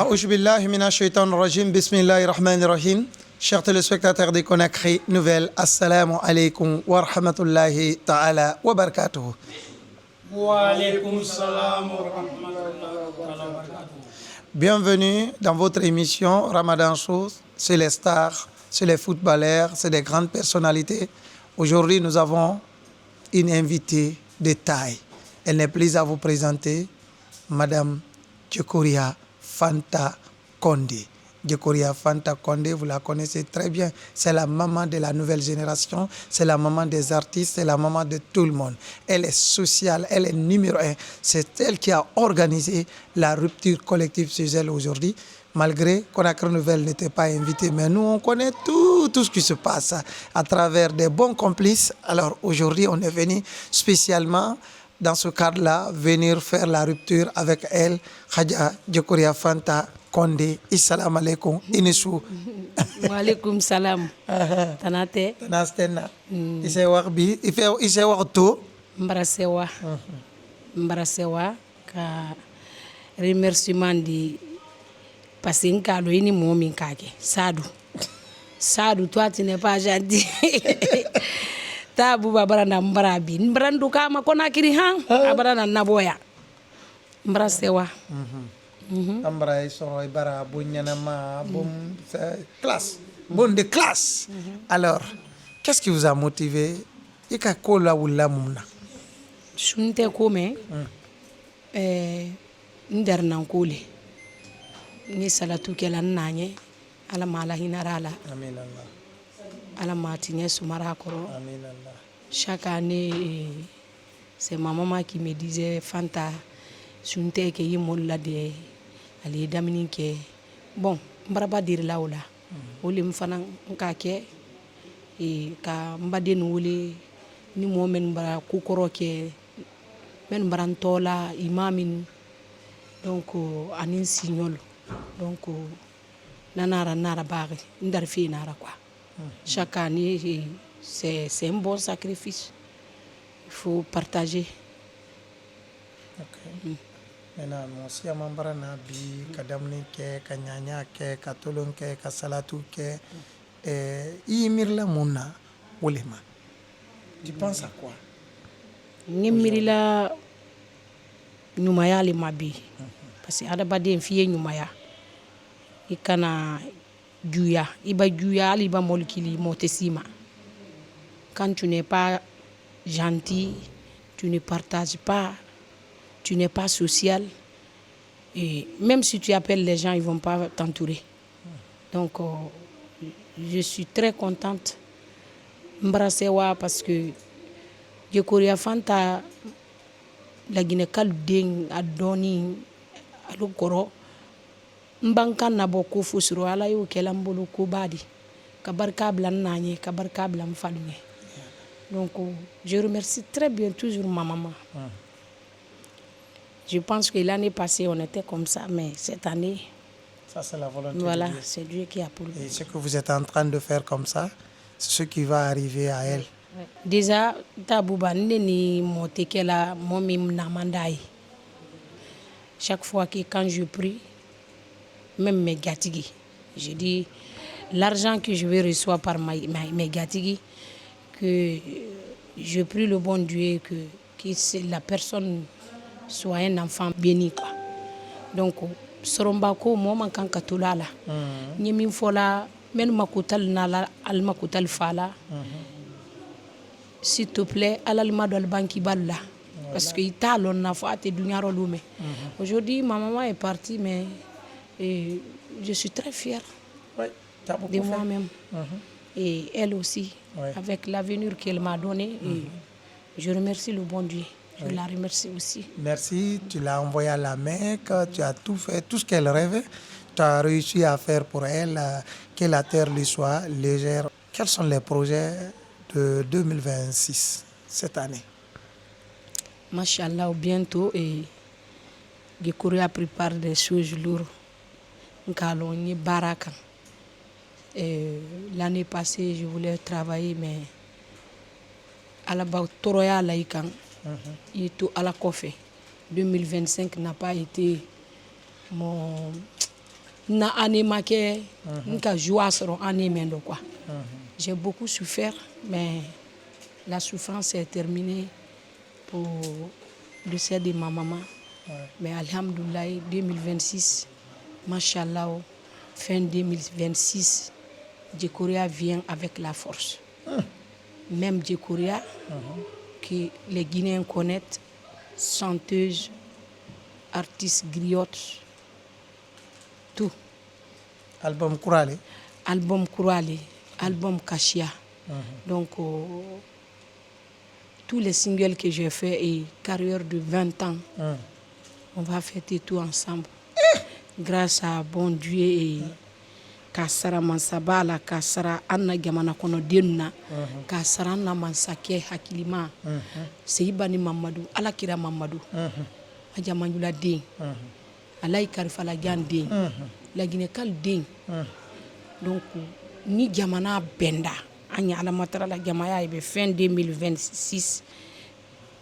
A'oudhou billahi minash shaitanir rajim. Bismillahir rahmanir rahim. Chers téléspectateurs de Conakry Nouvelle, assalamu alaikum wa rahmatullahi ta'ala wa barakatuh. Wa alaikum salam wa rahmatullahi wa barakatuh. Bienvenue dans votre émission Ramadan Show. C'est les stars, c'est les footballeurs, c'est des grandes personnalités. Aujourd'hui, nous avons une invitée de taille. Elle n'est plus à vous présenter, Madame Djekoria Fanta Condé. Djekoria Fanta Condé, vous la connaissez très bien. C'est la maman de la nouvelle génération, c'est la maman des artistes, c'est la maman de tout le monde. Elle est sociale, elle est numéro un. C'est elle qui a organisé la rupture collective chez elle aujourd'hui. Malgré Conakry Nouvelle n'était pas invité, mais nous, on connaît tout ce qui se passe à travers des bons complices. Alors aujourd'hui, on est venu spécialement dans ce cadre-là, venir faire la rupture avec elle, Khadja Djekoria Fanta Condé. Assalamu alaikum, Inisou. Wa alaikum salam. Tanate. Tanastena. Ise warbi, ise warto. Mbarasewa. Mbarasewa ka remerciement di pasinka lo ini momi kake. Sadou, toi tu n'es pas gentil. Ta buba barana mbarabi. Mbrandu kama Conakry han. Abarana naboya. Mbarasewa. Ambra soro bara bunyana bon classe. Bon de classe. Alors, qu'est-ce qui vous a motivé? Ika kola wula mumna. Sunte kome. Ndernan kole. Ni salatu kela nanye ala mala hinarala. Amin Allah. Ala matine sumara koro. Amin Allah. Chaque année, c'est ma maman qui me disait Fanta, sunte ke yimolla de ali damini ke bon mbaraba dir lawla. Wole mfana nkake e ka mbaden wole ni momen bara kukoro ke men barantola imamin donc anin signol donc nara bari ndar fi nara quoi. Chaque année c'est un bon sacrifice. Il faut partager. Okay. Maintenant, monsieur Mambara Nabi, Kadamni ke, Kanyanya ke, Katolon ke, Kasalatu ke, Imirla Mouna, Olema. Tu penses à quoi? Nimirila Numaya le Mabi. Parce que Adabade fiye Numaya. Ikana Juya, Iba Juya, Iba Molkili, Motesima. Quand tu n'es pas gentil, tu ne partages pas, tu n'es pas social. Et même si tu appelles les gens, ils ne vont pas t'entourer. Donc, je suis très contente. M'brassewa parce que Djekoria Fanta, la Guinée-Kal Deng, Adoni, Alokoro, Mbankan Nabo Kofusro, Alayo Kelambolo Kobadi, Kabarkabla Nanye, Kabarkabla Mfaluye. Donc, je remercie très bien toujours ma maman. Je pense que l'année passée, on était comme ça, mais cette année, ça c'est la volonté voilà, de Dieu. c'est Dieu qui a pour Et ce que vous êtes en train de faire comme ça, c'est ce qui va arriver à elle. Déjà, Tabouba ni motekela momi namandai. Chaque fois que quand je prie, même mes gatigi, je dis l'argent que je vais recevoir par mes gatigi, que je prie le bon Dieu que la personne soit un enfant béni quoi. Donc sorombako moma kan katulala nyemi fola men makutal nala al makutal fala s'il te plaît alalma do al banki balla parce que italo na fate dunyaro lume. Aujourd'hui ma maman est partie mais je suis très fière de moi-même. Et elle aussi, avec l'avenir qu'elle m'a donné. Et je remercie le bon Dieu. Je la remercie aussi. Merci, tu l'as envoyé à la Mecque, tu as tout fait, tout ce qu'elle rêvait, tu as réussi à faire pour elle, que la terre lui soit légère. Quels sont les projets de 2026, cette année? Machallah, bientôt, et Djekoria prépare des choses lourdes. Nous baraka. L'année passée, je voulais travailler, mais à la Toroya Laïkan, il est à la Kofé. 2025 n'a pas été mon na année maquée nka joie sur année mendo quoi. J'ai beaucoup souffert mais la souffrance est terminée pour le décès de ma maman. Mais alhamdoulilah 2026 machallah fin 2026 Djekoria vient avec la force. Même Djekoria que les Guinéens connaissent, chanteuse, artiste griotte, tout. Album Kourale. Album Kourale, album Kachia. Donc, tous les singles que j'ai fait et carrière de 20 ans, on va fêter tout ensemble. Grâce à bon Dieu et Kasara Mansabala, Kasara Anna Gamana Kono Denna, Kasara Anna Mansake Hakilima, Seibani Mamadou, Alakira Mamadou, Adjamanjula Den, Alaï Karifala Gan Den, la Guinée-Cal Den. Donc, ni Gamana Benda, Anya Alamatara la Gamaya et fin 2026,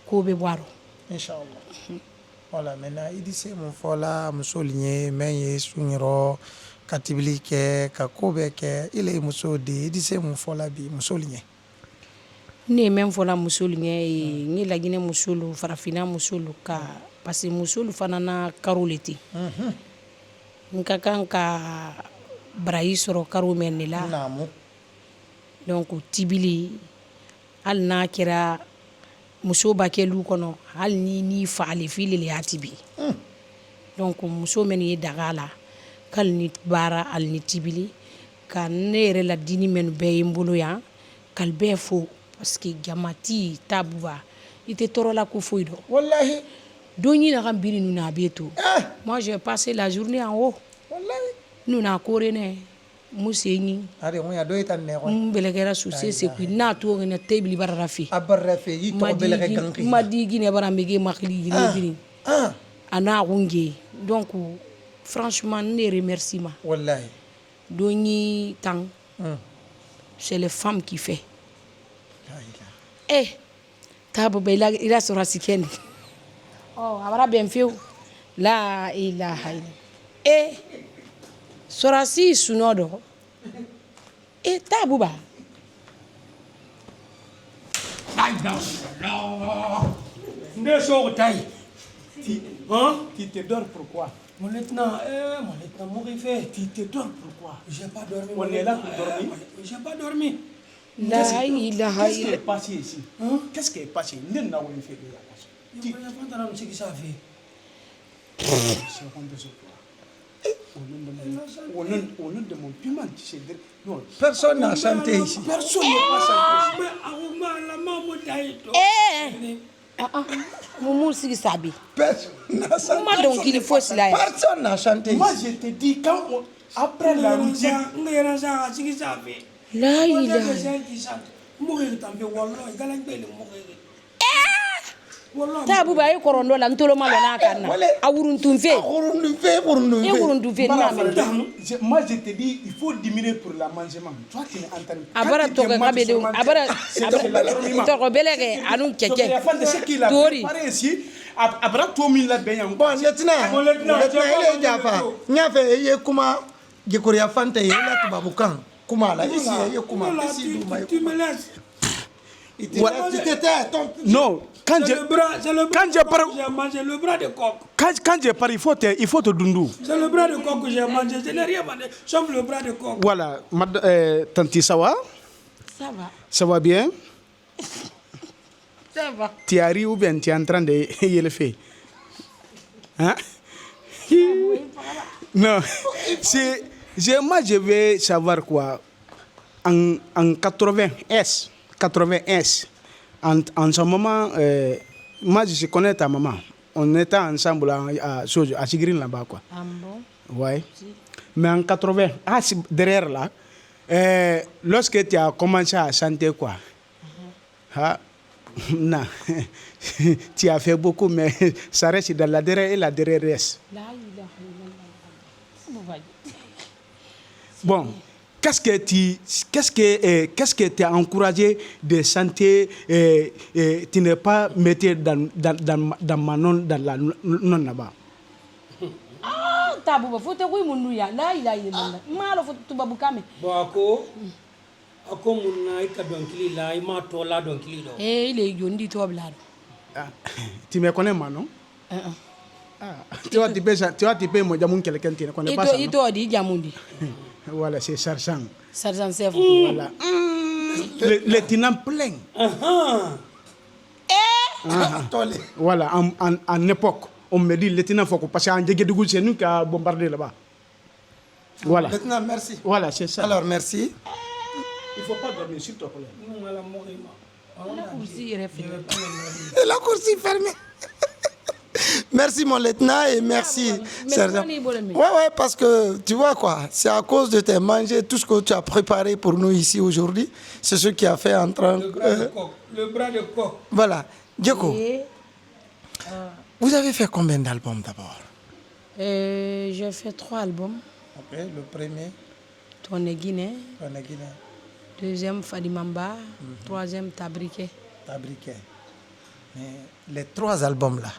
Kobe Waro. Inch'Allah. Voilà, maintenant, il dit c'est mon fola, mon souligné, mais suniro, katiblike, kakobeke, il est mousodi, il dit c'est mon fola bi, mon souligné. Ne même fola mousouligné, ni la Guinée moussoulou, farafina moussoulou, parce que moussoulou fanana karoleti. Nkakanka braïsoro karomenila. Namu. Donc, tibili, al nakira. Muso ba kɛ lu kɔnɔ hali ni fa ale fili le y'a tibi donc muso men ye daga la k'ale ni baara ale ni tibili ka ne yɛrɛ la dini men bɛɛ ye n bolo yan k'ale bɛɛ fo parce que jamati tabuba i tɛ tɔɔrɔ la ko foyi dɔn Wallahi. don ɲina ka biri nu na a bɛ to moi j'ai passé la journée en haut Wallahi. nu na kore ne musenyi Are on ya do ita ne ko. Belegera succès c'est que na to ne table barara fi Abarrafe yi to belege ganki. Madi ne bara mege makli ne biri ana runge donc franchement ne remerciement Wallahi. doni tang c'est les femmes qui fait tabo bela ila sura sikeni oh abara ben fiu la ilaha illa sorasi sunodo tabuba Tu te dors pourquoi? Mon lieutenant, mourir fait. Tu te dors pourquoi? J'ai pas dormi. On est là pour dormir. J'ai pas dormi. La ilaha Qu'est-ce qui est passé ici? Qu'est-ce qui est passé? Ne n'a pas fait de la tu n'as pas entendu ce qui s'est fait. Au nom de mon piment, tu sais. Personne n'a chanté ici. Personne n'a chanté. Moumou sigi sabi. Personne n'a chanté. Donc il faut cela. Personne n'a chanté Moi, ici. je te dis, après la routine, La ilaha. Tabu ba e korondo la ntolo malo na kana awuruntunfe moi je te dis il faut diminuer pour la mangement toi tu es en train abara to ka bede abara to ko belege anu keke tori ici abara to min la benyan bon lieutenant il est jafa nyafe ye kuma Djekoria fante ye la tubabukan kuma la ici ye kuma ici tu me laisses non, quand j'ai mangé le bras de coq. Quand j'ai parlé, il faut te dundou. C'est le bras de coq que j'ai mangé. Je n'ai rien mangé, sauf le bras de coq. Voilà, Tanti, ça va? Ça va. Ça va bien? Ça va. Tu arrives ou bien tu es en train de y le faire? Hein? Non, moi je vais savoir quoi. En 80S. En ce moment, moi je connais ta maman. On était ensemble à Sigrin là-bas, quoi. Ah bon? Ouais. Mais en 80, derrière là, lorsque tu as commencé à chanter, quoi. Non, tu as fait beaucoup, mais ça reste dans la derrière et la derrière reste. Bon. Qu'est-ce que t'a encouragé de chanter tu n'es pas mettre dans ma non dans la non là-bas? tabu faut te ko mun ya la ila ila ma lo faut tubabu kame bon ako mun na ka donkili la ma to la donkili do il est jondi to blado. Tu me connais moi non? Tu vois tu peux moi jamun quelqu'un qui ne connaît pas ça. Il to di jamundi. Voilà, c'est Sarsan. Sarsan chef. Voilà. Le tenant plein. Voilà, en époque, on me dit le tenant faut parce qu'en Djegedugou c'est nous qui a bombardé là-bas. Voilà. Maintenant, merci. Voilà, c'est ça. Alors, merci. Il ne faut pas dormir, s'il te plaît. La course est fermée. Merci mon lieutenant et merci. Ouais, parce que tu vois quoi, c'est à cause de tes manger, tout ce que tu as préparé pour nous ici aujourd'hui, c'est ce qui a fait entrer. Le bras de coq. Voilà. Diego, vous avez fait combien d'albums d'abord? J'ai fait 3 albums. Ok, le premier. Tourné Guinée. Tourné Guinée. Deuxième Fadimamba. Troisième Tabriquet. Tabriquet. Mais les 3 albums là,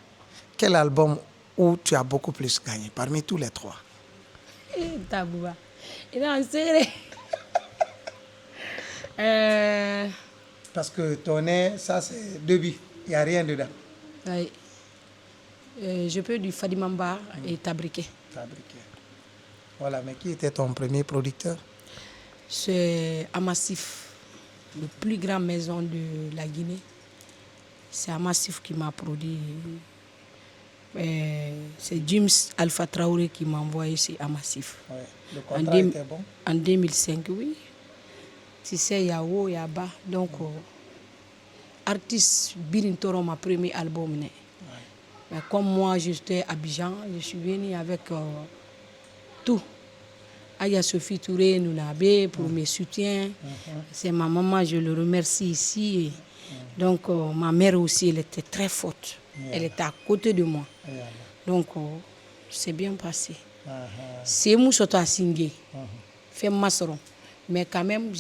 quel album où tu as beaucoup plus gagné parmi tous les 3? Tabouba. Il est en serré. Parce que Tourné, ça c'est début. Il n'y a rien dedans. Oui. Je peux du Fadimamba et Tabriquet. Tabriquet. Voilà, mais qui était ton premier producteur? C'est Amassif, la plus grande maison de la Guinée. C'est Amassif qui m'a produit. C'est James Alpha Traoré qui m'a envoyé chez Amassif. Ouais. Le contrat était bon? En 2005, oui. Tu sais, il y a haut, il y a bas. Donc, artiste Birintoro, mon premier album. Ouais. Mais comme moi, j'étais à Abidjan, je suis venue avec tout. Aya Sophie Touré, Nounabé, pour mes soutiens. C'est ma maman, je le remercie ici. Donc, ma mère aussi, elle était très forte. Elle était à côté de moi. Donc, c'est bien passé. C'est moi qui suis signé. Fait masseron. Mais quand même,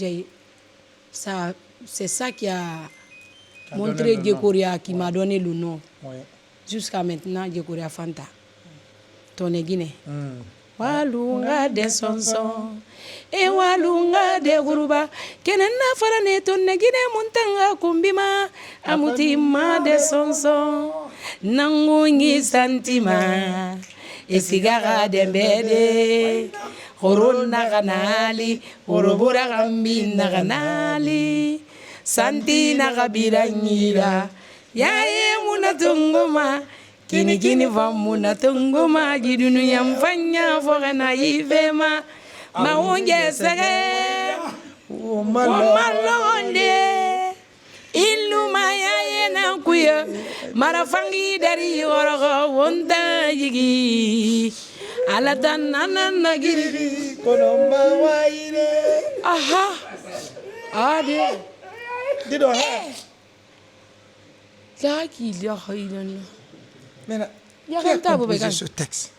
c'est ça qui a montré Djekoria, qui m'a donné le nom. Jusqu'à maintenant, Djekoria Fanta. Tourné Guinée. Walunga de sonson e walunga de guruba kenena farane tonne gine muntanga kumbima amutima de sonson nangungi santima esigara de bede horonna kanali horobura gambi naganali santina gabiranyira yaye munatunguma Kini kini famuna tunguma jidunu yamfanya fogana ifema maunje sege umalonde iluma yena kuya marafangi dari orogo wonda yigi alatanana nagiri konomba waire aha ade dido ha zaki ya khaylan. Maintenant, qui a composé ce texte?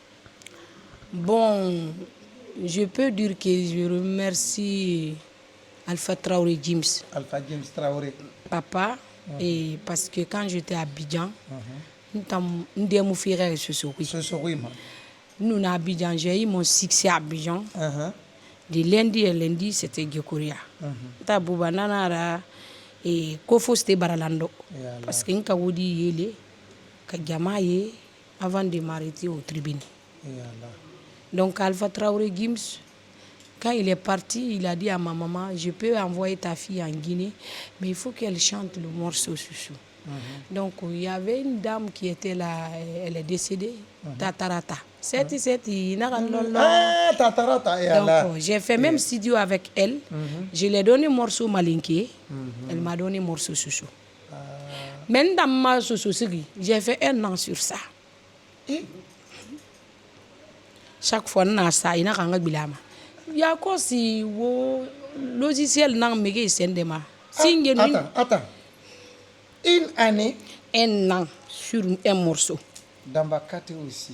Bon, je peux dire que je remercie Alpha Traoré James. Alpha James Traoré. Papa, et parce que quand j'étais à Abidjan, nous avons fait ce soir. Nous, à Abidjan, j'ai eu mon succès à Abidjan. De lundi à lundi, c'était Djekoria. Tabouba Nanara et Kofo c'était Baralando. Parce que nous avons dit Yele. Kajamaye avant de m'arrêter au tribunal. Donc Alpha Traoré Gims, quand il est parti, il a dit à ma maman, je peux envoyer ta fille en Guinée, mais il faut qu'elle chante le morceau Soussou. Donc il y avait une dame qui était là, elle est décédée, Tatarata. Tatarata. Donc j'ai fait même studio avec elle, je lui ai donné morceau Malinké, elle m'a donné morceau Soussou. Même dans ma société, j'ai fait 1 an sur ça. Chaque fois, il y a ça, il y a un bilama. Il y a quoi si le logiciel n'a pas Attends. Une année? 1 an sur un morceau. Dambakate aussi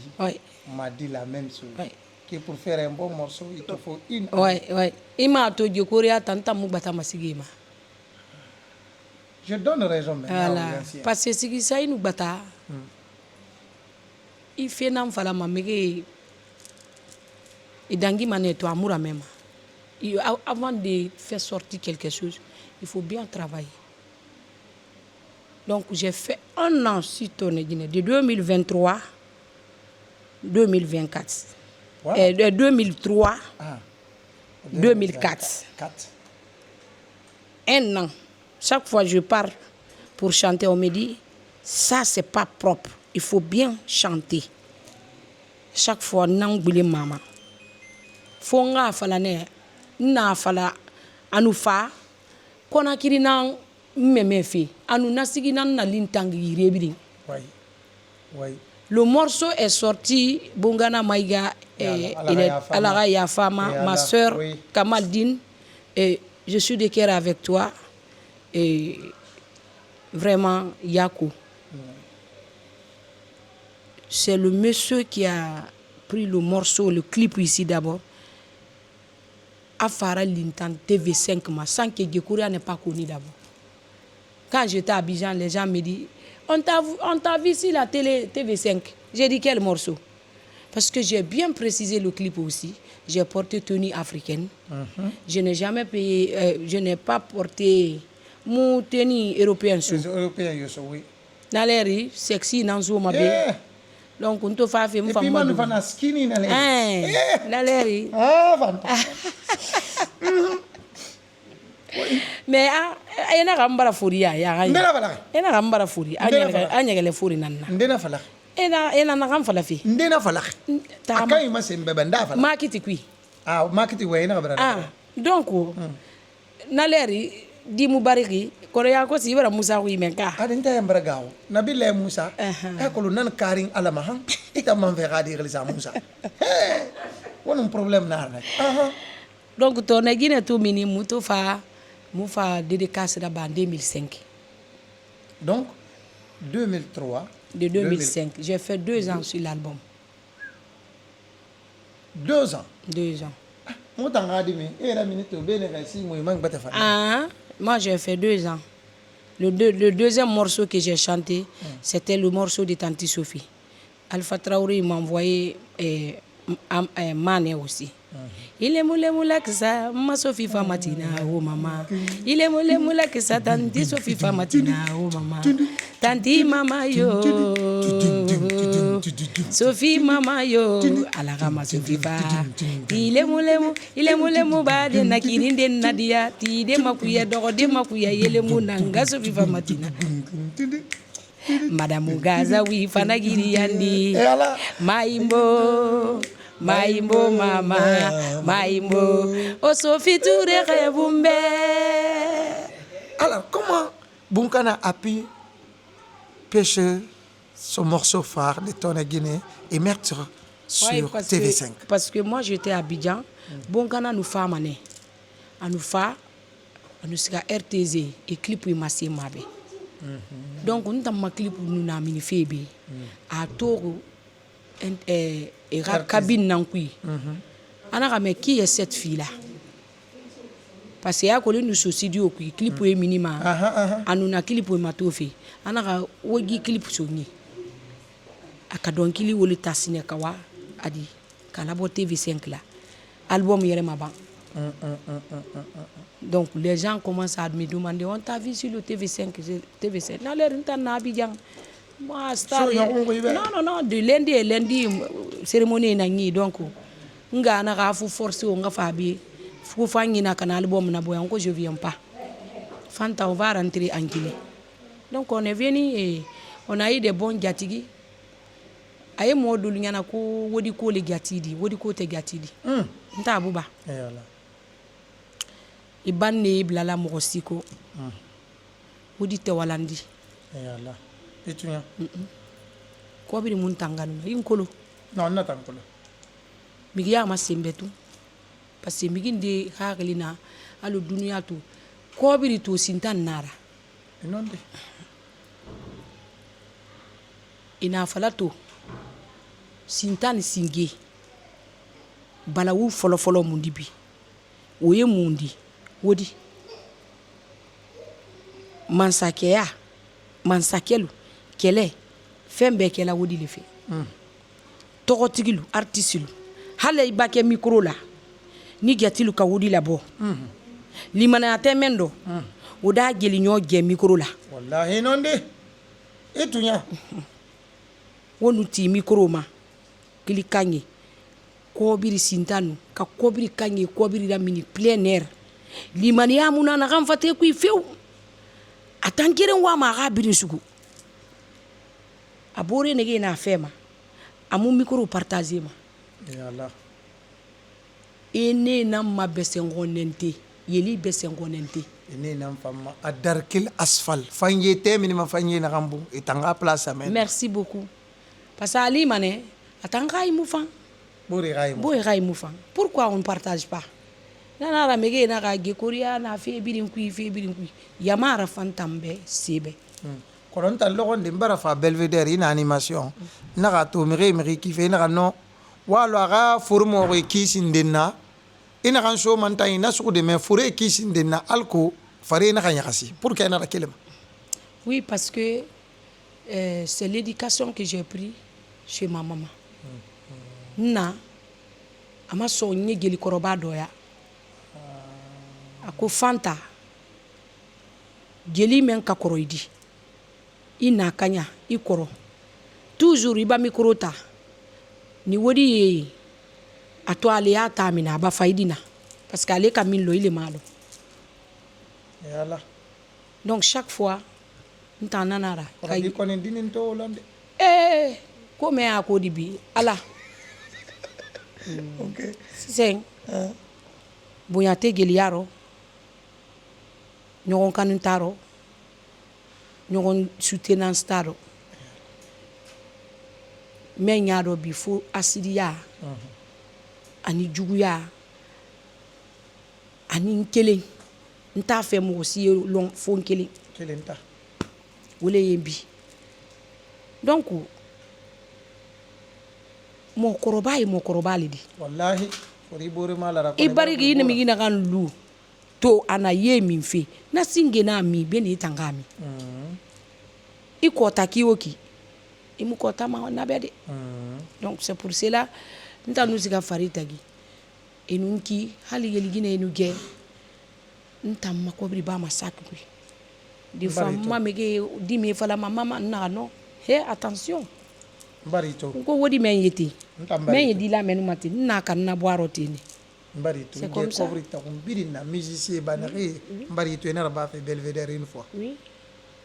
m'a dit la même chose. Que pour faire un bon morceau, il te faut 1 année. Oui. Il m'a dit que Korea tanta mubata masigima. Je donne raison maintenant. Voilà. Parce que si ça nous bata, il fait n'en fala mamé Et Dangui Maneto, Amoura même. Avant de faire sortir quelque chose, il faut bien travailler. Donc j'ai fait 1 an sur Toné Guinée, de 2023 2024. Wow. 2003 2004. 1 an. Chaque fois que je pars pour chanter, on me dit, ça c'est pas propre, il faut bien chanter. Chaque fois, n'angoulé maman. Fonga falane, na fala anufa, kona kiri nan memefe, anu nasigi nan na lintangi rebiri. Oui. Le morceau est sorti, Bongana Maïga, Alaga Yafama, ma soeur Kamaldine, et je suis de cœur avec toi, et vraiment Yakou. C'est le monsieur qui a pris le morceau, le clip ici d'abord. Afara Lintan TV5, sans que Gekouria n'ait pas connu d'abord. Quand j'étais à Abidjan, les gens me disent, on t'a vu ici la télé TV5. J'ai dit quel morceau? Parce que j'ai bien précisé le clip aussi. J'ai porté tenue africaine. Je n'ai jamais payé, je n'ai pas porté mon tenue européenne. Européen, oui. Dans l'air, sexy, dans le ma bé. Donc, on te fait faire un peu de skinny dans l'air. Mais il y a un peu de folie. Il y a un peu de folie. Il y a un peu de folie. Il y a un peu de folie. Donc, dans l'air, di mubariki korea ko si bara musa ko imenka adin ta yambara gawo nabilla musa ko nan karin alama han ita man fe gadi relisa musa wonum problème na rek donc to na gine to mini muto fa mu fa dédicace da ba 2005 donc 2003 de 2005 j'ai fait 2 ans sur l'album 2 ans moi j'ai fait 2 ans. Le deuxième morceau que j'ai chanté, c'était le morceau de Tanti Sophie. Alpha Traoré m'a envoyé Mané aussi. Il est moulé que ça, ma Sophie Famatina, oh maman. Il est moulé que ça, Tanti Sophie Famatina, oh maman. Tanti mama yo, Sophie mama yo, alagama Sophie fa. Il est moulé mouba de nakirinde nadia, ti de makuya doro de makuya yele munanga Sophie Famatina. Madame Gaza wi fanagiri yandi, Maïmbo mama, Maïmbo, oh Sophie Touré Rebumbe. Alors comment Bunkana a pu pêcher ce morceau phare de Toné Guinée et mettre sur TV5? Parce que moi j'étais à Abidjan, Bunkana nous fait mané, à nous faire, à nous faire RTZ et clip où massé mabe. Donc on a ma clip où nous n'a mini fébé à Toro et cabine nankui. Ana mais qui est cette fille là? Parce que ya ko nous studio ku clip où minima anu na clip où matofi ana wogi clip soni akadonkili woli tasine kawa adi kala bo TV5 là album yere ma ban. Donc les gens commencent à me demander on t'a vu sur le TV5 dans l'air na Abidjan. Moi star non de lundi et lundi cérémonie na ngi donc nga na ga fu forcer nga fa bi fu fangi na kana album na boy encore je viens pas Fanta on va rentrer en Guinée. Donc on est venu et on a eu des bons gatigi ay modul nyana ko wodi ko le gatidi wodi ko te gatidi nta abuba ibanne blala mo siko wodi te walandi yalla etunya ko bi mun tanganu yinkolo non na tankolo migi ya ma sembetu parce que migi de haglina alo dunia to ko bi to sintan nara non de ina falato sintan singe balawu folo mundi bi oye mundi wodi mansakelu kele fembe kela wodi le fe togotigilu artisilu hali i b'a kɛ micro la ni jatilu ka wudi labɔ limanaya tɛ mɛn dɔ o da jeliɲɔ jɛ micro la wallahi non de e tunya wonu ti micro ma kili kaɲe kɔbiri sintanu ka kɔbiri kaɲe kɔbiri la mini plein air limaniya mun na kan fate ku few atan keren wa ma ga birin sugu abore nege na fema amu micro partager ma ya Allah ene na ma besengonente yeli besengonente ene na fama adarkil asfal fanye te minima fanye na gambu itanga place amen merci beaucoup parce que ali mané atanga imu fan bori gaimo boy gaimo fan pourquoi on ne partage pas nana ra mege na ga gekoria na fe birin kui yamara fan tambe sebe koron tan logon de mbara fa belvedere ina animation na ga to mege ki fe na ga no walo aga formo ko kisindenna ina kan so man tay na su de me fure kisindenna alko fare na kan yakasi pour que na ra kelema oui parce que c'est l'éducation que j'ai pris chez ma maman na ama so nye geli koroba doya ako fanta geli men ka koroidi ina kanya i koro toujours iba mikrota ni wodi ato ale ya tamina ba faidina parce que ale ka min lo ile malo yalla donc chaque fois ntana nara kay ko ne dinin to lande ko me a ko dibi ala okay sen bunyate geliaro ñogon kanutaro ñogon soutenance taro mais ñaado bi fo asidiya ani juguya ani kelen nta fe mo si long fo kelen kelenta wole yembi donc mo koroba le di wallahi fori bore malara ko e barigi ni mi na kan lu to ana ye min fe na singe na mi be ni tangami i kota kiwoki i mu kota ma na be de donc c'est pour cela nta nous ga farita gi e nunki hali yeli gine nu ge nta makobri ba masakui des fois ma mege di me fala mama na no he attention barito ko wodi men yeti men yedi la menu mati na kan na boiro tini barito c'est comme ça couvrir ta birina musicien banari barito ena ba fait belvedere une fois oui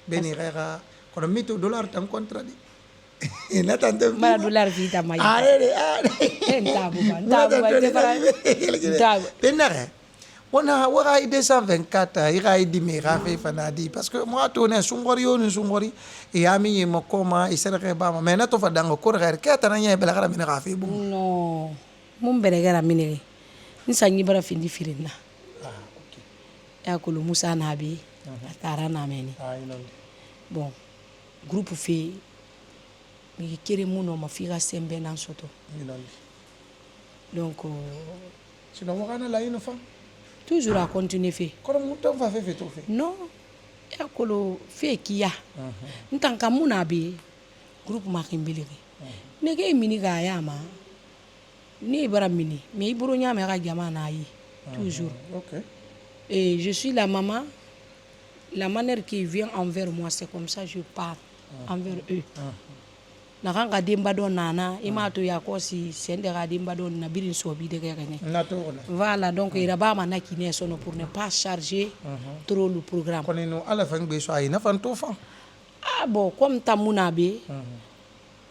beni rera kono mito dollar tan contrat di na tanto mara dollar vita mai ntabu benare wana wara 224 ira idi me rafe fanadi parce que moi to ne sungori e ami mo koma isere ba ma mena to fadango ko re ka tananya bela gara mina rafe bu no mum bere gara minere nsanyi bara findi firinna okay ya ko musa nabi atara na meni bon groupe fait mi kere muno ma figa sembe nan soto donc sinon wakana la ino fa toujours à continuer fait kono muto fa fait tout fait non ya ko fait kiya ntanka muna be groupe ma kimbiliri nege mini ga yama ni bara mini mais iburo nyama ga jama na yi toujours OK et je suis la maman la manière qui vient envers moi c'est comme ça je parle envers eux na kanga demba don nana imato ya ko si sende ga demba don na birin so bi de gagné voilà donc il raba mana kiné sono pour ne pas charger trop le programme koneno ala fang be so ay na fan to fa ah bon comme tamuna be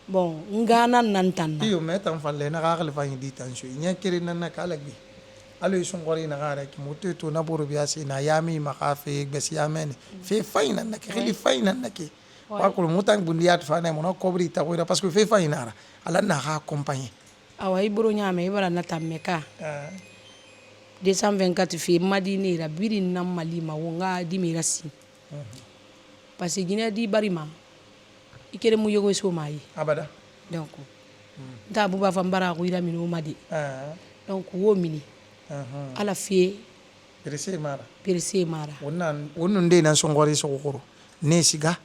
bon ngana nantan iyo metan falle na ga fa di tension nya kiri nan na kala bi alo sun gori na gara ki moto to na buru biya si na yami makafe besi yamen fe faina na ki khili faina na ki wa ko mutan bundiat fa na mo kobri ta ko parce que fe faina ala na ga accompagner awa ibro nyame ibara na tameka 224 fi madini ra birin nam malima wonga di mirasi parce que gina di barima ikere mu yogo so mai abada donc nta buba fambara ko ira mino madi donc wo mini ala fi perese mara perese mara wonnan de nan songori so ko ne siga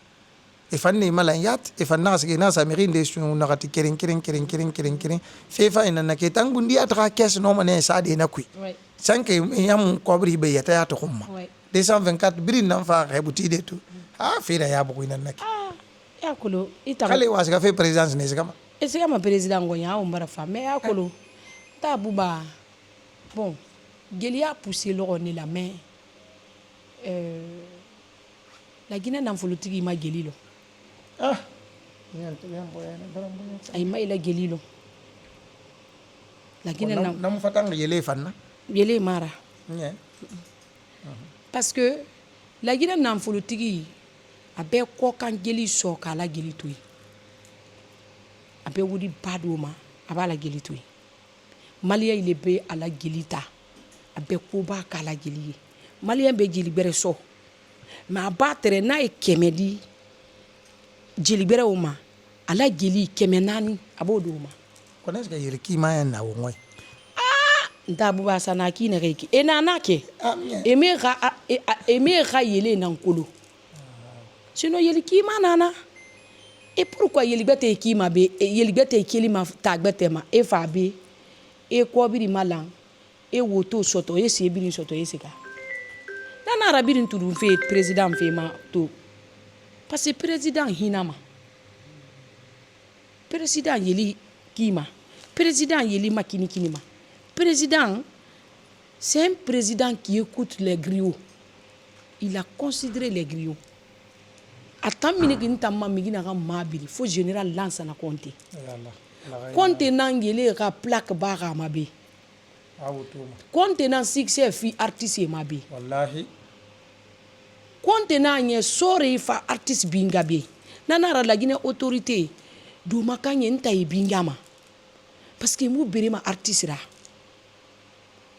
e fanne malan yat e fanna sike na sa meri de su na gati kering fefa ina na ke tangundi atra kes no mane sa de na kui sanke yam kobri be yata ya to kumma 224 brin nan fa rebuti de tout fira ya bu ina nak ya kolo ita kale was ga fe présidence ne sigama e sigama président ngonya o mbara fa mais ya kolo ta buba bon geli a poussé lo ni la main la Guinée nan folotigi ma geli lo ay ma ila geli lo la Guinée nam fatang yele fanna yele mara parce que la Guinée nan folotigi a bɛ kɔ kan geli sɔ k'a la geli to yen a bɛ wuli ba d'o ma a b'a la geli to yen maliyɛn ile bɛ a la geli ta a bɛ koba k'a la geli ye maliyɛn bɛ jeli bɛrɛ sɔ mais a b'a tɛrɛ n'a ye 100 di jeli bɛrɛw ma a la geli 400 a b'o d'o ma connais que yele ki ma na wo ngoy nta buba sana ki ne ki e na na ke e me ga yele nan kolo sinon yeli ki ma nana et pourquoi yeli bete ki ma be yeli bete ki ma tagbete ma e fa be e ko biri malan e woto soto e se biri soto e seka na arabiri nturu fe président fe ma to parce que président hinama président yeli ki ma président yeli makini kinima président c'est un président qui écoute les griots il a considéré les griots attends minute ntamma migina ga mabili fo général lance na compter compter nangele ga plaque ba ga mabe compter nan succès fi artiste mabe wallahi compter nan ye sore fa artiste bingabe nanara la Guinée autorité do makanye nta e bingama parce que mu berema artiste ra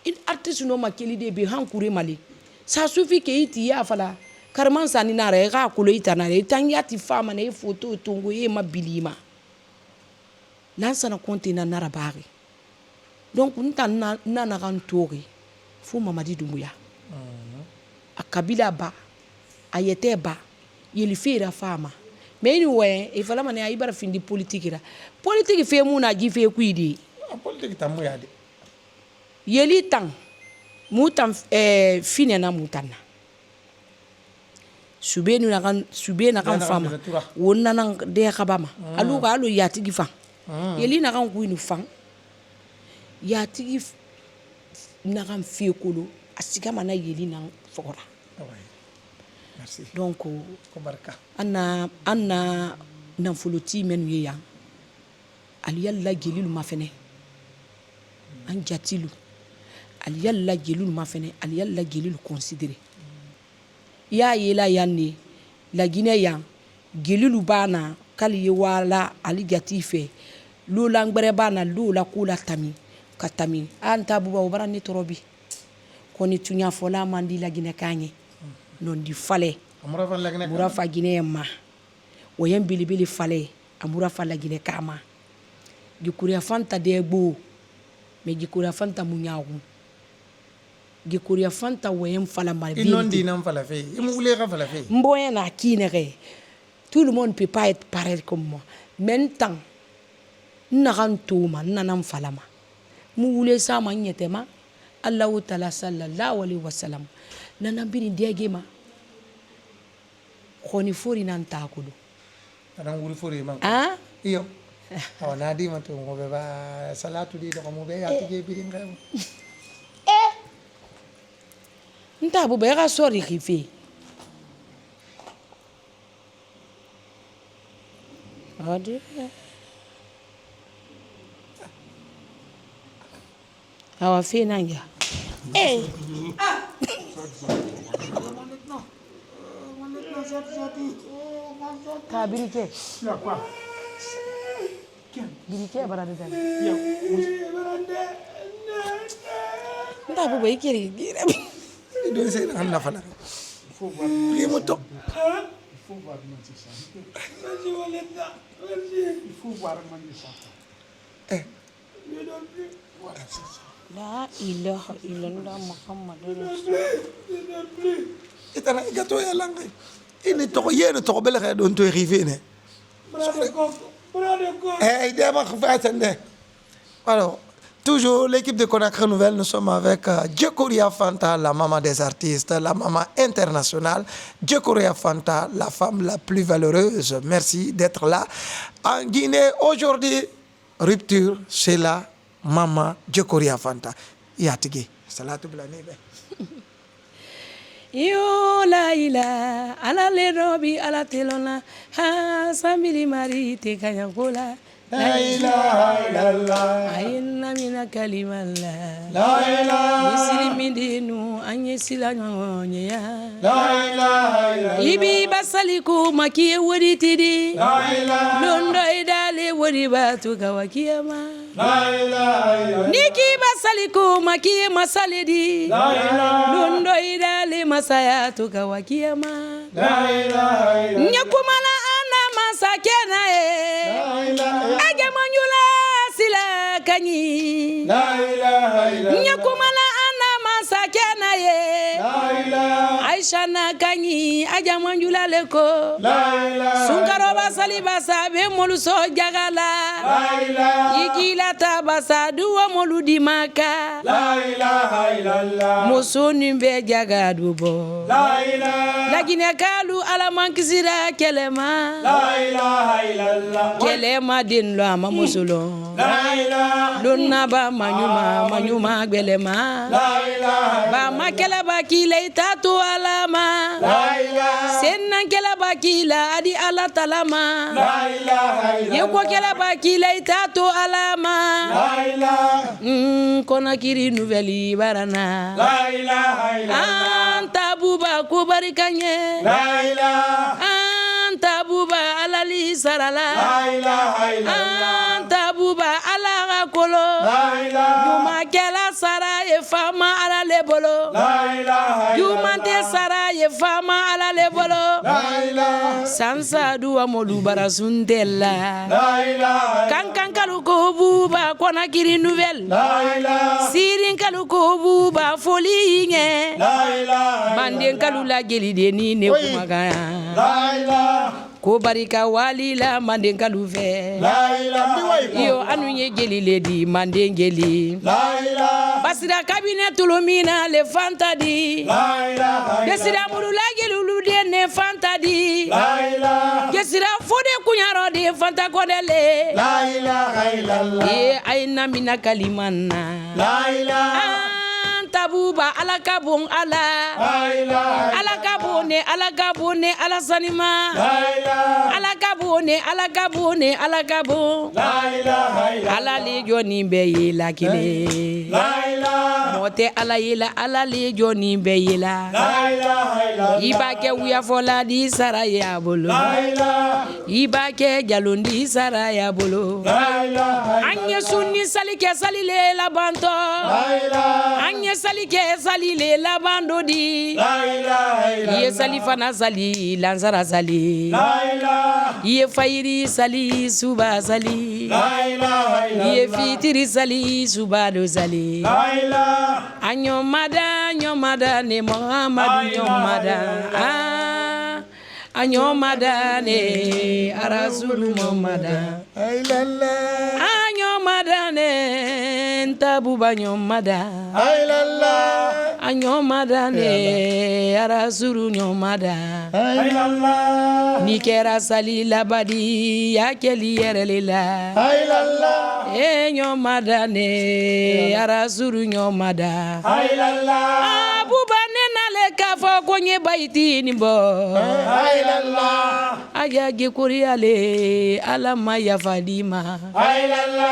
une artiste no makeli de be hankure mali ça suffit que iti ya fala karman sani na re ga kulo itanare tanyati fama na photo tongo ye mabilima lansa na compte na narabari donc nta na na kan tori fo Mamadi Doumbouya akabila ba ayete ba yeli fera fama mais ni we e fala mane ayibara findi politique fe mu na gi fe kuidi politique tamu ya de yeli tang mutam fine na mutanna sube na kan fama wonna nan de khabama alu yatigi fa yeli na kan kuinu fan yatigi na kan fi kolo asigama na yeli na fora merci donc ko barka anna nan foloti menu ye ya ali yalla gelilu mafene an jatilu ali yalla gelilu mafene ali yalla gelilu considérer ya yela yanne la Guinée yan gelilu bana kali wala ali gatife lo langbere bana lo la kula tami katami anta buba obarani torobi koni tunya fola mandi la Guinée kanye non di fale amura fa Guinée ma oyen bilibili fale amura fa la Guinée kama gikuria fanta degbo me gikuria fanta munyawu gikuria fanta oyen fala malbi inondi nan fala fe imule ga fala fe mboyen na kinere tout le monde peut pas être pareil comme moi maintenant naran tuma nanan falama mu wule sama nyetema Allahu ta'ala sallallahu alaihi wasallam nanan biri diagema khoni fori nan takudu adan wuri fori man ah iyo na di man to mo be ba salatu di do mo be ya tije biri ngam nta bu be ga sori khifi adi awa fi nanga ka birike ya kwa birike barade dan nta bu be kiri gira do se na fala faut voir remoto il faut voir manger ça la ilaha illallah muhammadur rasulullah itana gato ya langai Il ne t'a rien de trop belle raison de arriver. Alors, toujours l'équipe de Conakry Nouvelle, nous sommes avec Djekoria Fanta, la maman des artistes, la maman internationale. Djekoria Fanta, la femme la plus valeureuse. Merci d'être là. En Guinée, aujourd'hui, rupture chez la maman Djekoria Fanta. Yatigé, salatu blanibe. Yo la ila ala le robi ala telona ha samili mari te kanyakola la ilaha illallah ayna mina kalimalla la ilaha musliminu anye silanyo ya la ilaha illallah ibi basaliku makiye wodi tidi la ilaha londo idale wodi batu kawakiyama la ilaha illallah niki basaliku makiye masalidi la ilaha londo idale masaya tukawakiyama la ilaha illallah nyakumala ana masakena la ilaha ajamanjula sila kanyi la ilaha illallah nyakumala ana masakena la ilaha aisha na kanyi ajamanjula leko la ilaha sunkaro basali basabe moluso jagala la ilaha ikila tabasa duwa moludi maka la ilaha illallah musuni be jagadu bo la ilaha lagine kalu ala mankisira kelema la ilaha illallah kelema din lo ama musulo la ilaha lunna ba manyuma gbelema la ilaha ba makela ba kile tatu alama la ilaha senna kela ba kila adi ala talama la ilaha illallah yeko kela ba kile tatu alama la ilaha Conakry Nouvelle barana la ilaha illallah anta buba kubarikanye la ilaha anta buba alali sarala la ilaha illallah anta buba ala kolo la ilaha yuma kela sara e fama ala lebolo la ilaha yumante sara e fama ala lebolo la ilaha sansa duwa molu barasuntella la ilaha kankan kaluko buba Conakry Nouvelle la ilaha sirin kaluko buba folinge la ilaha manden kalula gelide ni ne kumaga la ilaha ko barika walila manden kaluve la ilaha yo anunye gelile di manden geli la ilaha basira kabine tulumina le fantadi la ilaha gesira murula gelulu de ne fantadi la ilaha gesira fode kunyaro de fanta kodele la ilaha illallah e ayna mina kalimana la ilaha tabuba alakabun ala la ilaha alakabune alasanima la ilaha alakabune alakabu la ilaha alali joni be la kile la ilaha mote alayila alali joni be la ilaha ibake wiya fola di saraya bolo la ilaha ibake jalundi saraya bolo la ilaha anye sunni salike salile la banto la ilaha anye salike salile la bando di la ilaha ye salifana sali lanzara sali la ilaha ye fayri sali suba sali la ilaha ye fitiri sali suba do sali la ilaha anyomada ne Muhammad nyomada anyomada ne Rasul Muhammad ailalla anyomada ne ntabuba nyomada ailalla anyomada ne Rasul nyomada ailalla nikera sali labadi yakeli yerelela ailalla nyomada ne Rasul nyomada ailalla abubane nale kafo konye baiti ni bo ailalla ajaje kuriale alama ya fadima ailalla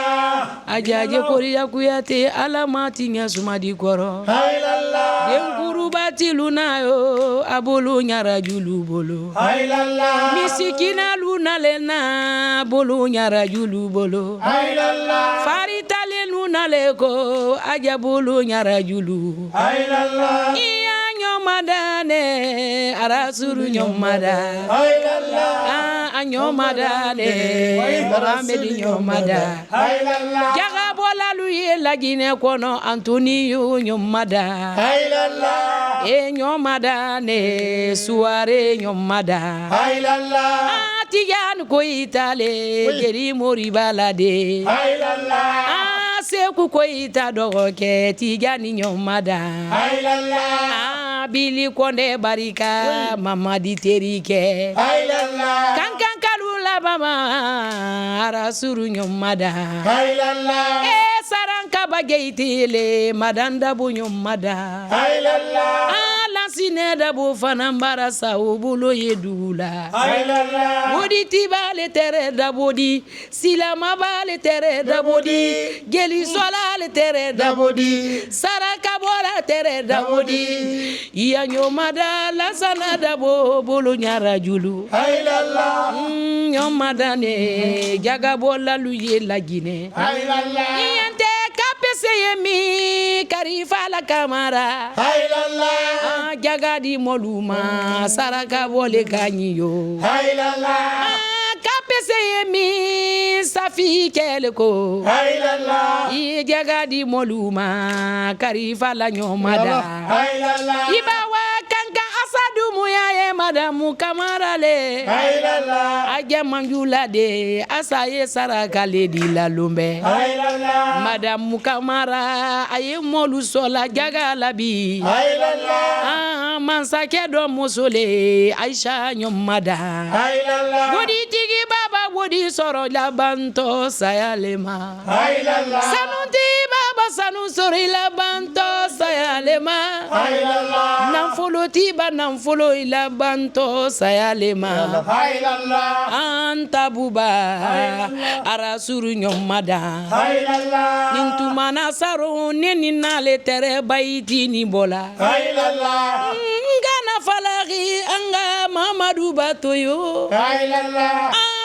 ajaje kuria kuyate alama tinya sumadi koro ailalla denkuru batilunayo abulu nyara julu bolo ailalla misikina lunalena bolu nyara julu bolo ailalla faritale nunaleko ajabulu nyara julu ailalla nyomada ne Rasul nyomada ailalla anyomada le Mohamed nyomada jaga bola luye la Guinée kono Antonio nyomada e nyomada ne soirée nyomada Tidiane Koita le Geri Mori Balade Seku Koita doke Tidiane nyomada Bili Konde Barika Mamadi Terike Kankan Kalula Bama Arasuru nyomada Saranka Bageitile Madanda Bu nyomada Lansine Dabu Fanambara Saubulo Yedula Wodi Tibale Tere Dabodi Silama Bale Tere Dabodi Geli Sola Le Tere Dabodi Saraka Bola Tere Dabodi Iya nyomada Lansana Dabo Bolo Nyara Julu Nyomada ne Jaga Bola Luye La Guinée Iyante Kapeseyemi Karifa La Kamara Jagadi Moluma Saraka Bole Kanyo Kapeseyemi Safi Keleko Jagadi Moluma Karifa La Nyomada Ibawa Kanka Asadu Muyaye Madamu Kamara le Ajamanjula de Asaye Saraka Ledi La Lumbe Madamu Kamara Aye Molu Sola Jaga Labi Mansake do Musole Aisha Nyomada Wodi Tigi Baba Wodi Soro Labanto Sayalema Sanuti Baba Sanu Sori Labanto Sayalema Namfolo Tiba Namfolo Ilabanto Sayalema Antabuba Arasuru Nyomada Nintumana Saro Neninale Tere Baiti Nibola Ngana Falari Anga Mamadou Batoyo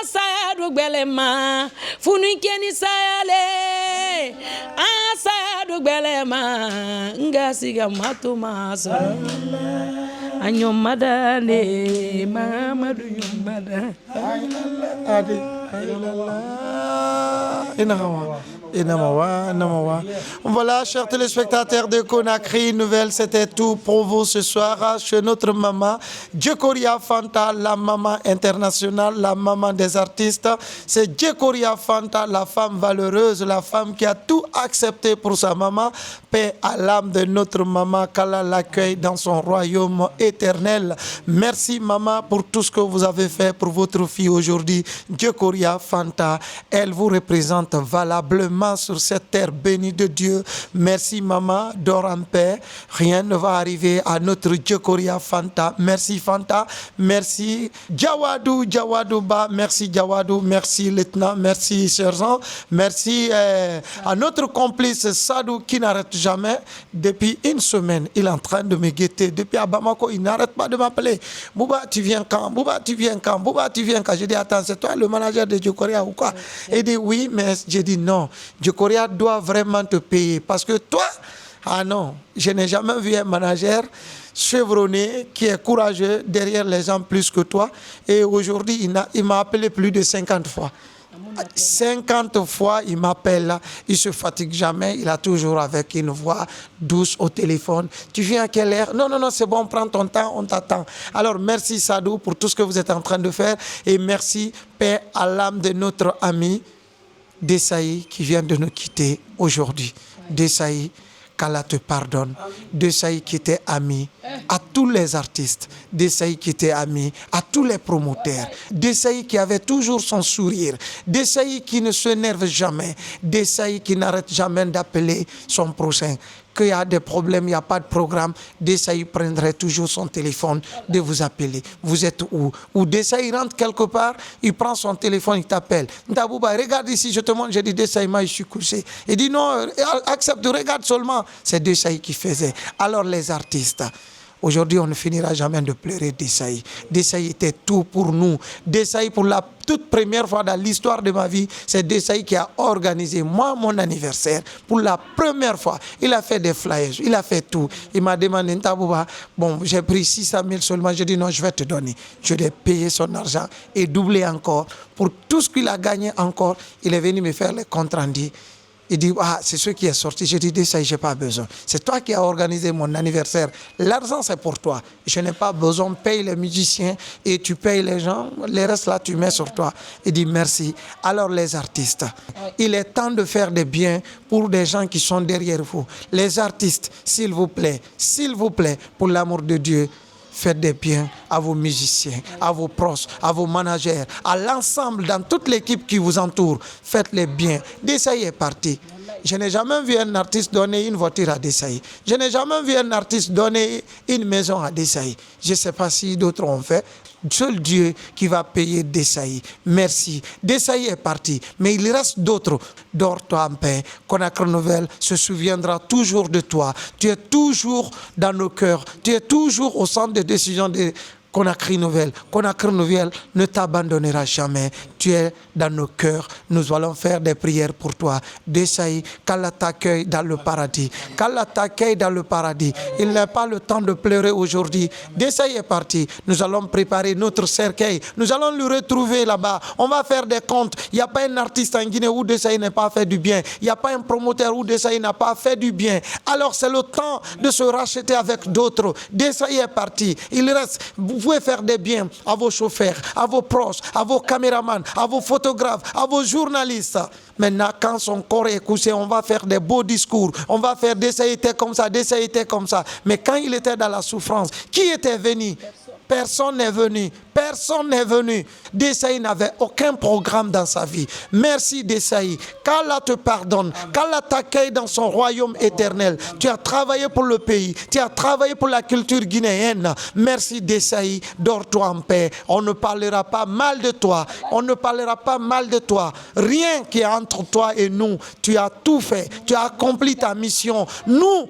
Sayadu Belema Funikeni Sayale Sayadu Belema Ngasiga Matuma Anyomada ne Mamadou Nyomada Voilà, chers téléspectateurs de Conakry Nouvelle, c'était tout pour vous ce soir chez notre maman Djekoria Fanta, la maman internationale, la maman des artistes. C'est Djekoria Fanta, la femme valeureuse, la femme qui a tout accepté pour sa maman. Paix à l'âme de notre maman, qu'Allah l'accueille dans son royaume éternel. Merci maman pour tout ce que vous avez fait pour votre fille aujourd'hui. Djekoria Fanta, elle vous représente valablement sur cette terre bénie de Dieu. Merci maman, dors en paix. Rien ne va arriver à notre Djekoria Fanta. Merci Fanta, merci Jawadou Ba, merci Jawadou, merci lieutenant, merci sergent, merci à notre complice Sadou qui n'arrête jamais. Depuis une semaine, il est en train de me guetter. Depuis à Bamako, il n'arrête pas de m'appeler. Bouba, tu viens quand? Bouba, tu viens quand? Bouba, tu viens quand? Je dis, attends, c'est toi le manager de Djekoria ou quoi? Il dit, oui, mais j'ai dit non. Djekoria doit vraiment te payer. Parce que toi, ah non, je n'ai jamais vu un manager chevronné qui est courageux derrière les gens plus que toi. Et aujourd'hui, il m'a appelé plus de 50 fois. 50 fois, il m'appelle, il se fatigue jamais, il a toujours avec une voix douce au téléphone. Tu viens à quelle heure? Non, c'est bon, prends ton temps, on t'attend. Alors, merci Sadou pour tout ce que vous êtes en train de faire et merci, paix à l'âme de notre ami Desaï qui vient de nous quitter aujourd'hui. Desaï, qu'Allah te pardonne. Desaï qui était ami à tous les artistes. Desaï qui était ami à tous les promoteurs. Desaï qui avait toujours son sourire. Desaï qui ne s'énerve jamais. Desaï qui n'arrête jamais d'appeler son prochain. Qu'il y a des problèmes, il n'y a pas de programme, Desaï prendrait toujours son téléphone de vous appeler. Vous êtes où? Ou Desaï rentre quelque part, il prend son téléphone, il t'appelle. Ndabouba, regarde ici, je te montre, j'ai dit Desaï, moi je suis couché. Il dit non, accepte, regarde seulement. C'est Desaï qui faisait. Alors les artistes, Aujourd'hui, on ne finira jamais de pleurer Desailly. Desailly était tout pour nous. Desailly, pour la toute première fois dans l'histoire de ma vie, c'est Desailly qui a organisé moi mon anniversaire. Pour la première fois, il a fait des flyers, il a fait tout. Il m'a demandé, Ntabouba, bon, j'ai pris 600 000 seulement. Je dis non, je vais te donner. Je vais payer son argent et doubler encore. Pour tout ce qu'il a gagné encore, il est venu me faire les comptes rendus. Il dit, ah, c'est ce qui est sorti. Je dis, Desailly, je n'ai pas besoin. C'est toi qui as organisé mon anniversaire. L'argent, c'est pour toi. Je n'ai pas besoin. Paye les musiciens et tu payes les gens. Les restes là, tu mets sur toi. Il dit, merci. Alors, les artistes, il est temps de faire des biens pour des gens qui sont derrière vous. Les artistes, s'il vous plaît, pour l'amour de Dieu, faites des biens à vos musiciens, à vos pros, à vos managers, à l'ensemble, dans toute l'équipe qui vous entoure. Faites les biens. Desailly est parti. Je n'ai jamais vu un artiste donner une voiture à Desailly. Je n'ai jamais vu un artiste donner une maison à Desailly. Je ne sais pas si d'autres ont fait. Seul Dieu qui va payer Desailly. Merci. Desailly est parti, mais il reste d'autres. Dors-toi en paix. Conakry Nouvelle se souviendra toujours de toi. Tu es toujours dans nos cœurs. Tu es toujours au centre des décisions de Conakry Nouvelle. Conakry Nouvelle ne t'abandonnera jamais. Tu es dans nos cœurs. Nous allons faire des prières pour toi. Desailly, qu'Allah t'accueille dans le paradis. Qu'Allah t'accueille dans le paradis. Il n'a pas le temps de pleurer aujourd'hui. Desailly est parti. Nous allons préparer notre cercueil. Nous allons le retrouver là-bas. On va faire des comptes. Il n'y a pas un artiste en Guinée où Desailly n'a pas fait du bien. Il n'y a pas un promoteur où Desailly n'a pas fait du bien. Alors c'est le temps de se racheter avec d'autres. Desailly est parti. Il reste... Vous pouvez faire des biens à vos chauffeurs, à vos proches, à vos caméramans, à vos photographes, à vos journalistes. Maintenant, quand son corps est couché, on va faire des beaux discours. On va faire Desailly était comme ça, Desailly était comme ça. Mais quand il était dans la souffrance, qui était venu? Personne n'est venu. Personne n'est venu. Desailly n'avait aucun programme dans sa vie. Merci Desailly. Qu'Allah te pardonne. Qu'Allah t'accueille dans son royaume éternel. Tu as travaillé pour le pays. Tu as travaillé pour la culture guinéenne. Merci Desailly. Dors-toi en paix. On ne parlera pas mal de toi. On ne parlera pas mal de toi. Rien qui est entre toi et nous. Tu as tout fait. Tu as accompli ta mission. Nous,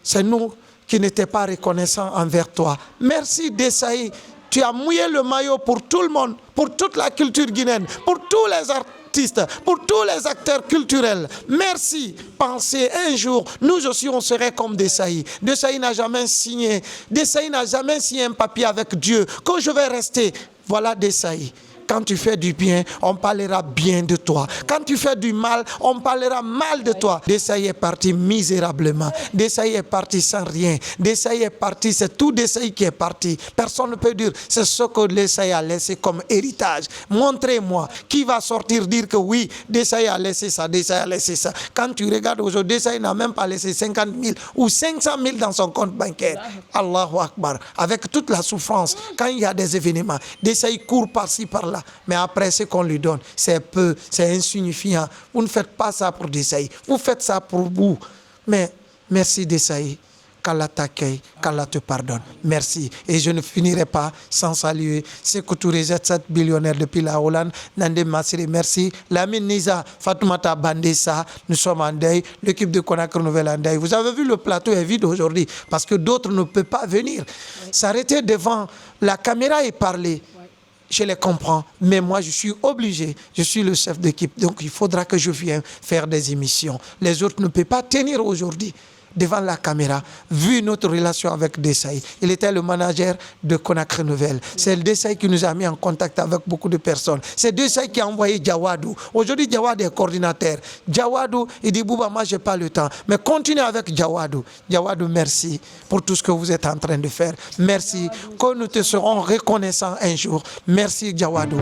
c'est nous qui n'étaient pas reconnaissants envers toi. Merci Desailly. Tu as mouillé le maillot pour tout le monde, pour toute la culture guinéenne, pour tous les artistes, pour tous les acteurs culturels. Merci. Pensez un jour, nous aussi on serait comme Desailly. Desailly n'a jamais signé. Desailly n'a jamais signé un papier avec Dieu. Quand je vais rester, voilà Desailly. Quand tu fais du bien, on parlera bien de toi. Quand tu fais du mal, on parlera mal de toi. Desailly est parti misérablement. Desailly est parti sans rien. Desailly est parti, c'est tout Desailly qui est parti. Personne ne peut dire, c'est ce que Desailly a laissé comme héritage. Montrez-moi qui va sortir dire que oui, Desailly a laissé ça, Desailly a laissé ça. Quand tu regardes aujourd'hui, Desailly n'a même pas laissé 50 000 ou 500 000 dans son compte bancaire. Allahu Akbar. Avec toute la souffrance, quand il y a des événements, Desailly court par-ci, par-là. Mais après ce qu'on lui donne, c'est peu, c'est insignifiant. Vous ne faites pas ça pour Desailly. Vous faites ça pour vous. Mais merci Desailly. Qu'Allah t'accueille, qu'Allah te pardonne. Merci. Et je ne finirai pas sans saluer Sékou Touré, 7 billionnaire depuis la Hollande. Nandé Massiri, merci. Lamine Niza, Fatoumata Bandessa, nous sommes en deuil. L'équipe de Conakry Nouvelle en deuil. Vous avez vu, le plateau est vide aujourd'hui parce que d'autres ne peuvent pas venir. S'arrêter devant la caméra et parler. Je les comprends, mais moi je suis obligé, je suis le chef d'équipe, donc il faudra que je vienne faire des émissions. Les autres ne peuvent pas tenir aujourd'hui devant la caméra, vu notre relation avec Desailly. Il était le manager de Conakry Nouvelle. C'est le Desailly qui nous a mis en contact avec beaucoup de personnes. C'est Desailly qui a envoyé Djawadou. Aujourd'hui, Djawadou est coordinateur. Djawadou, il dit, Bouba, moi, je n'ai pas le temps. Mais continuez avec Djawadou. Djawadou, merci pour tout ce que vous êtes en train de faire. Merci. Que nous te serons reconnaissants un jour. Merci, Djawadou.